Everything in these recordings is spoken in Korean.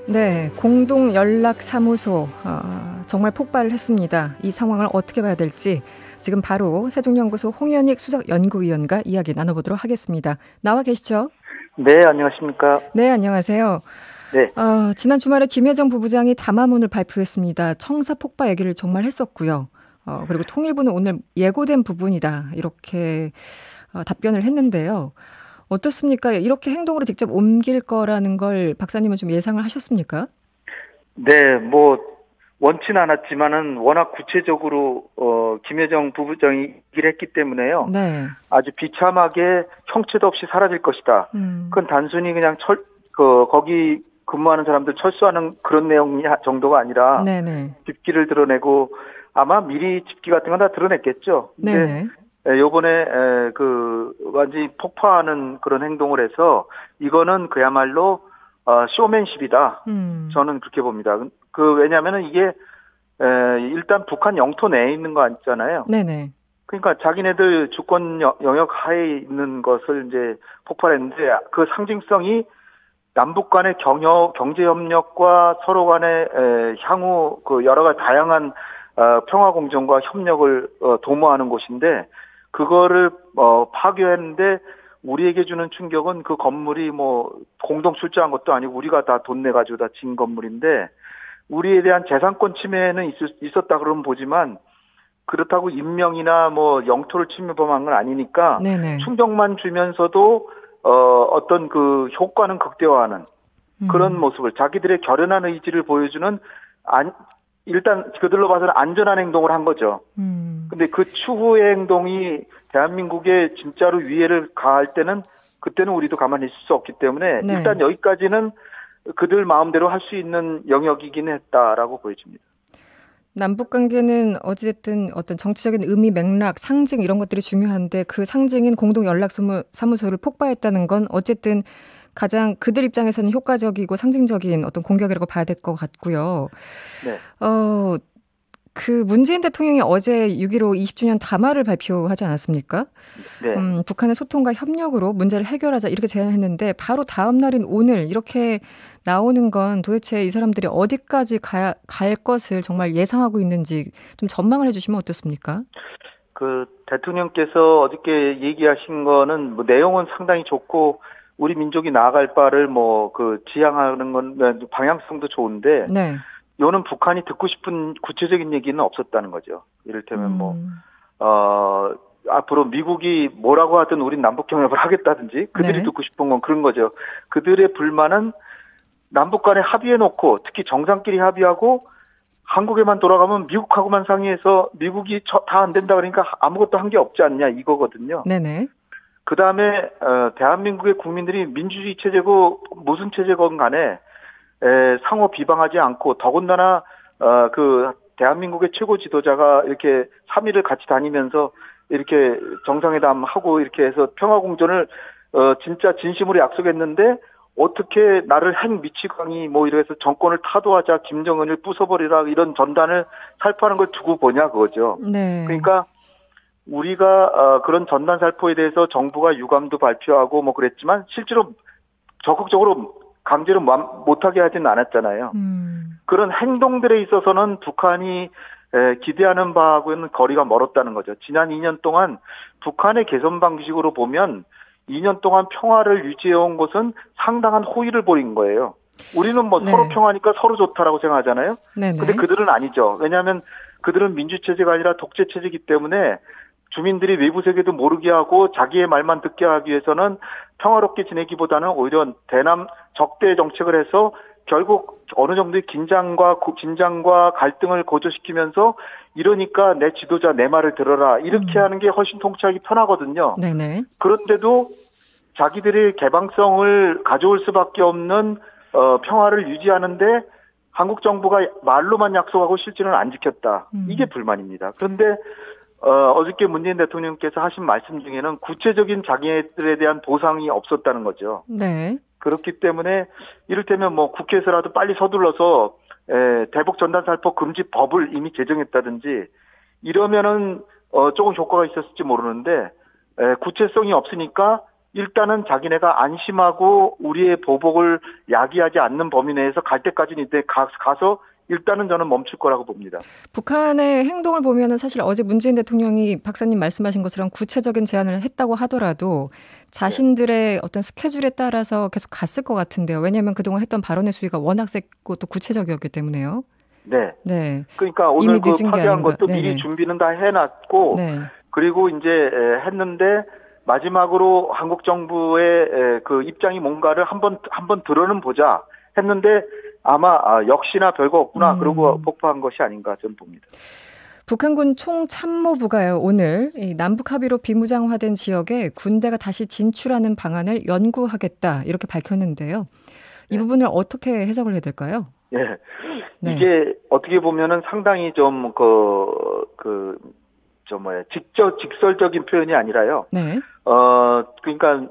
네, 공동연락사무소 정말 폭발을 했습니다. 이 상황을 어떻게 봐야 될지 지금 바로 세종연구소 홍현익 수석연구위원과 이야기 나눠보도록 하겠습니다. 나와 계시죠? 네, 안녕하십니까? 네, 안녕하세요. 네. 지난 주말에 김여정 부부장이 담화문을 발표했습니다. 청사 폭파 얘기를 정말 했었고요. 그리고 통일부는 오늘 예고된 부분이다 이렇게 답변을 했는데요. 어떻습니까? 이렇게 행동으로 직접 옮길 거라는 걸 박사님은 좀 예상을 하셨습니까? 네, 원치는 않았지만은 워낙 구체적으로, 김여정 부부장이 얘기를 했기 때문에요. 네. 아주 비참하게 형체도 없이 사라질 것이다. 그건 단순히 그냥 거기 근무하는 사람들 철수하는 그런 내용 정도가 아니라, 네네. 집기를 드러내고, 아마 미리 집기 같은 건 다 드러냈겠죠. 네네. 요번에 완전히 폭파하는 그런 행동을 해서 이거는 그야말로 쇼맨십이다. 저는 그렇게 봅니다. 왜냐면은 이게 일단 북한 영토 내에 있는 거 아니잖아요. 네네. 그러니까 자기네들 주권 영역 하에 있는 것을 이제 폭발했는데 그 상징성이 남북 간의 경제 협력과 서로 간의 향후 여러 가지 다양한 평화 공정과 협력을 도모하는 곳인데 그거를 파괴했는데 우리에게 주는 충격은 그 건물이 공동 출자한 것도 아니고 우리가 다 돈 내가지고 다 진 건물인데 우리에 대한 재산권 침해는 있었다 그러면 보지만 그렇다고 인명이나 영토를 침해범한 건 아니니까 네네. 충격만 주면서도 어떤 그 효과는 극대화하는 그런 모습을 자기들의 결연한 의지를 보여주는 일단 그들로 봐서는 안전한 행동을 한 거죠. 근데 그 추후의 행동이 대한민국에 진짜로 위해를 가할 때는 그때는 우리도 가만히 있을 수 없기 때문에 네. 일단 여기까지는 그들 마음대로 할 수 있는 영역이긴 했다라고 보여집니다. 남북 관계는 어찌됐든 어떤 정치적인 의미, 맥락, 상징 이런 것들이 중요한데 그 상징인 공동연락사무소를 폭파했다는 건 어쨌든 가장 그들 입장에서는 효과적이고 상징적인 어떤 공격이라고 봐야 될 것 같고요. 네. 그 문재인 대통령이 어제 6.15 20주년 담화를 발표하지 않았습니까? 네. 북한의 소통과 협력으로 문제를 해결하자 이렇게 제안했는데 바로 다음 날인 오늘 이렇게 나오는 건 도대체 이 사람들이 어디까지 갈 것을 정말 예상하고 있는지 좀 전망을 해주시면 어떻습니까? 대통령께서 어저께 얘기하신 거는 내용은 상당히 좋고 우리 민족이 나아갈 바를 지향하는 건 방향성도 좋은데 네. 요는 북한이 듣고 싶은 구체적인 얘기는 없었다는 거죠. 이를테면 앞으로 미국이 뭐라고 하든 우린 남북 경협을 하겠다든지 그들이 네. 듣고 싶은 건 그런 거죠. 그들의 불만은 남북 간에 합의해놓고 특히 정상끼리 합의하고 한국에만 돌아가면 미국하고만 상의해서 미국이 다 안 된다 그러니까 아무것도 한 게 없지 않냐 이거거든요. 네네. 그 다음에 대한민국의 국민들이 민주주의 체제고 무슨 체제건 간에 상호 비방하지 않고 더군다나 대한민국의 최고 지도자가 이렇게 3일을 같이 다니면서 이렇게 정상회담 하고 이렇게 해서 평화 공존을 진짜 진심으로 약속했는데 어떻게 나를 핵 미치광이 이래서 정권을 타도하자 김정은을 부숴버리라 이런 전단을 살포하는 걸 두고 보냐 그거죠. 네. 그러니까 우리가 그런 전단 살포에 대해서 정부가 유감도 발표하고 그랬지만 실제로 적극적으로 강제로 못하게 하지는 않았잖아요. 그런 행동들에 있어서는 북한이 기대하는 바하고는 거리가 멀었다는 거죠. 지난 2년 동안 북한의 개선 방식으로 보면 2년 동안 평화를 유지해온 것은 상당한 호의를 보인 거예요. 우리는 네. 서로 평화니까 서로 좋다라고 생각하잖아요. 네네. 근데 그들은 아니죠. 왜냐하면 그들은 민주체제가 아니라 독재체제이기 때문에 주민들이 외부 세계도 모르게 하고 자기의 말만 듣게 하기 위해서는 평화롭게 지내기보다는 오히려 대남 적대 정책을 해서 결국 어느 정도의 긴장과 갈등을 고조시키면서 이러니까 내 지도자 내 말을 들어라 이렇게 하는 게 훨씬 통치하기 편하거든요. 네네. 그런데도 자기들의 개방성을 가져올 수밖에 없는 평화를 유지하는데 한국 정부가 말로만 약속하고 실제로는 안 지켰다. 이게 불만입니다. 그런데 어저께 문재인 대통령께서 하신 말씀 중에는 구체적인 자기들에 대한 보상이 없었다는 거죠. 네. 그렇기 때문에 이를테면 국회에서라도 빨리 서둘러서 대북 전단 살포 금지 법을 이미 제정했다든지 이러면은 조금 효과가 있었을지 모르는데 구체성이 없으니까 일단은 자기네가 안심하고 우리의 보복을 야기하지 않는 범위 내에서 갈 때까지는 이때 가서 일단은 저는 멈출 거라고 봅니다. 북한의 행동을 보면은 사실 어제 문재인 대통령이 박사님 말씀하신 것처럼 구체적인 제안을 했다고 하더라도 자신들의 어떤 스케줄에 따라서 계속 갔을 것 같은데요. 왜냐하면 그동안 했던 발언의 수위가 워낙 셌고 또 구체적이었기 때문에요. 네. 네. 그러니까 오늘 그 파기한 것도 미리 준비는 다 해놨고 네. 그리고 이제 했는데 마지막으로 한국 정부의 그 입장이 뭔가를 한번 들어는 보자 했는데 아마 역시나 별거 없구나 그러고 폭파한 것이 아닌가 저는 봅니다. 북한군 총참모부가요 오늘 이 남북 합의로 비무장화된 지역에 군대가 다시 진출하는 방안을 연구하겠다 이렇게 밝혔는데요. 이 부분을 어떻게 해석을 해야 될까요? 예, 네. 이게 어떻게 보면은 상당히 좀 직설적인 표현이 아니라요. 네. 그러니까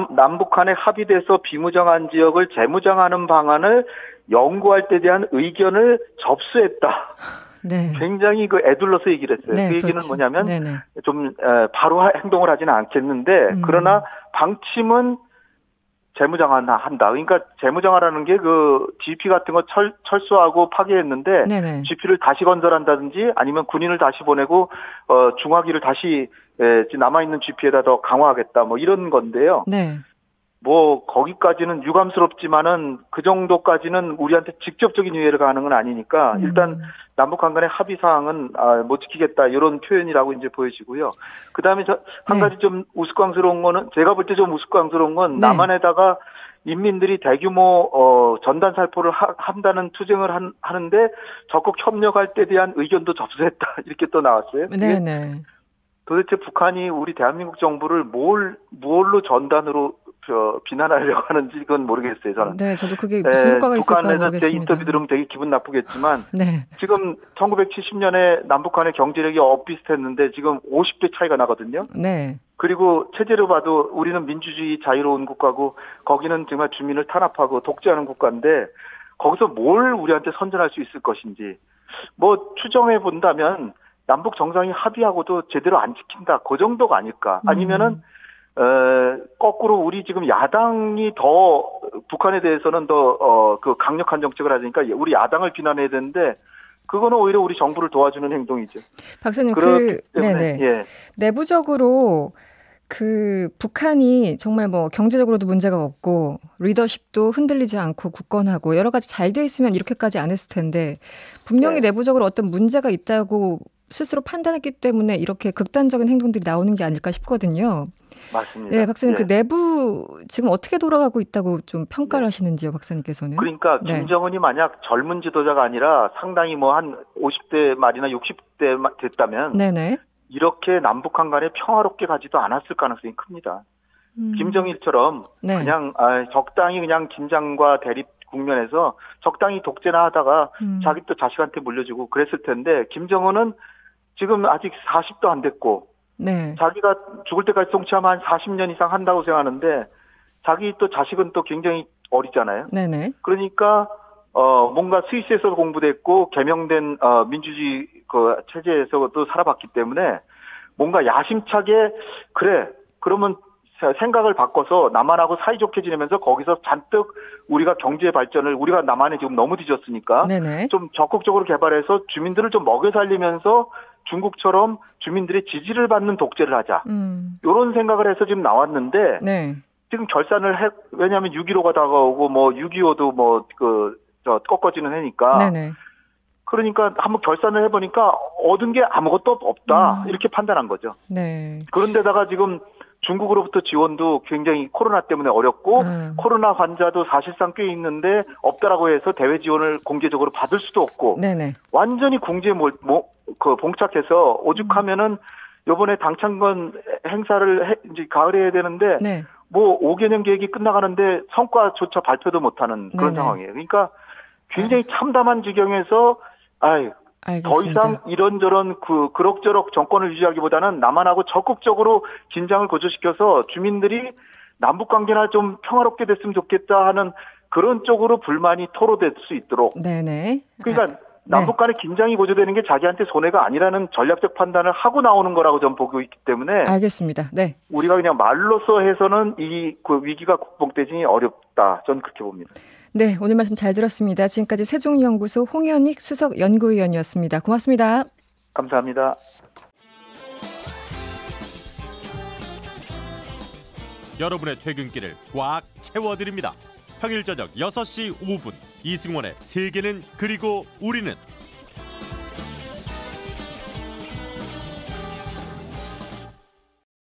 남북한에 합의돼서 비무장한 지역을 재무장하는 방안을 연구할 때 대한 의견을 접수했다. 네. 굉장히 애둘러서 얘기를 했어요. 네, 그 얘기는 그렇죠. 뭐냐면 네네. 좀 바로 행동을 하지는 않겠는데 그러나 방침은 재무장한다. 그러니까 재무장하라는 게 그 GP 같은 거 철수하고 파괴했는데 네네. GP를 다시 건설한다든지 아니면 군인을 다시 보내고 중화기를 다시 남아 있는 GP에다 더 강화하겠다. 뭐 이런 건데요. 네. 뭐 거기까지는 유감스럽지만은 그 정도까지는 우리한테 직접적인 유해를 가하는 건 아니니까 일단 남북한 간의 합의 사항은 못 지키겠다 이런 표현이라고 이제 보여지고요. 그다음에 한 가지 좀 우스꽝스러운 거는 제가 볼 때 좀 우스꽝스러운 건 남한에다가 인민들이 대규모 전단 살포를 한다는 투쟁을 하는데 적극 협력할 때 대한 의견도 접수했다 이렇게 또 나왔어요. 네네. 도대체 북한이 우리 대한민국 정부를 뭘로 전단으로 비난하려고 하는지 그건 모르겠어요, 저는. 네, 저도 그게 무슨 효과가 있을까 모르겠습니다. 북한에서 제 인터뷰 들으면 되게 기분 나쁘겠지만 네. 지금 1970년에 남북한의 경제력이 엇비슷했는데 지금 50배 차이가 나거든요. 네. 그리고 체제로 봐도 우리는 민주주의 자유로운 국가고 거기는 정말 주민을 탄압하고 독재하는 국가인데 거기서 뭘 우리한테 선전할 수 있을 것인지 뭐 추정해 본다면 남북 정상이 합의하고도 제대로 안 지킨다. 그 정도가 아닐까. 아니면은 거꾸로 우리 지금 야당이 더 북한에 대해서는 더 그 강력한 정책을 하니까 우리 야당을 비난해야 되는데 그거는 오히려 우리 정부를 도와주는 행동이죠. 박사님 네네. 예. 내부적으로 그 북한이 정말 뭐 경제적으로도 문제가 없고 리더십도 흔들리지 않고 굳건하고 여러 가지 잘 돼 있으면 이렇게까지 안 했을 텐데 분명히 내부적으로 어떤 문제가 있다고 스스로 판단했기 때문에 이렇게 극단적인 행동들이 나오는 게 아닐까 싶거든요. 맞습니다. 네, 박사님 그 내부 지금 어떻게 돌아가고 있다고 좀 평가를 하시는지요, 박사님께서는? 그러니까 김정은이 만약 젊은 지도자가 아니라 상당히 뭐 한 50대 말이나 60대 됐다면 네네. 이렇게 남북한 간에 평화롭게 가지도 않았을 가능성이 큽니다. 김정일처럼 그냥 적당히 그냥 긴장과 대립 국면에서 적당히 독재나 하다가 자기 또 자식한테 물려주고 그랬을 텐데 김정은은 지금 아직 40도 안 됐고 자기가 죽을 때까지 통치하면 한 40년 이상 한다고 생각하는데 자기 또 자식은 또 굉장히 어리잖아요. 네네. 그러니까 뭔가 스위스에서도 공부됐고 개명된 민주주의 그 체제에서도 살아봤기 때문에 뭔가 야심차게 그래 그러면 생각을 바꿔서 남한하고 사이좋게 지내면서 거기서 잔뜩 우리가 경제 발전을 우리가 남한에 지금 너무 뒤졌으니까 좀 적극적으로 개발해서 주민들을 좀 먹여 살리면서 중국처럼 주민들의 지지를 받는 독재를 하자. 이런 생각을 해서 지금 나왔는데 지금 결산을 왜냐하면 6.15가 다가오고 뭐 6.25도 뭐 꺾어지는 해니까 그러니까 한번 결산을 해보니까 얻은 게 아무것도 없다 이렇게 판단한 거죠. 그런데다가 지금 중국으로부터 지원도 굉장히 코로나 때문에 어렵고 코로나 환자도 사실상 꽤 있는데 없다라고 해서 대외 지원을 공개적으로 받을 수도 없고 완전히 궁지에 봉착해서 오죽하면은 이번에 당창건 행사를 이제 가을에 해야 되는데 뭐 5개년 계획이 끝나가는데 성과조차 발표도 못하는 그런 상황이에요. 그러니까 굉장히 참담한 지경에서 더 이상 이런저런 그럭저럭 정권을 유지하기보다는 남한하고 적극적으로 긴장을 고조시켜서 주민들이 남북관계나 좀 평화롭게 됐으면 좋겠다 하는 그런 쪽으로 불만이 토로될 수 있도록. 그러니까 남북 간의 긴장이 고조되는 게 자기한테 손해가 아니라는 전략적 판단을 하고 나오는 거라고 전 보고 있기 때문에 알겠습니다. 네. 우리가 그냥 말로써 해서는 그 위기가 극복되기 어렵다. 전 그렇게 봅니다. 네, 오늘 말씀 잘 들었습니다. 지금까지 세종연구소 홍현익 수석 연구위원이었습니다. 고맙습니다. 감사합니다. 여러분의 퇴근길을 꽉 채워드립니다. 평일 저녁 6시 5분 이승원의 세계는 그리고 우리는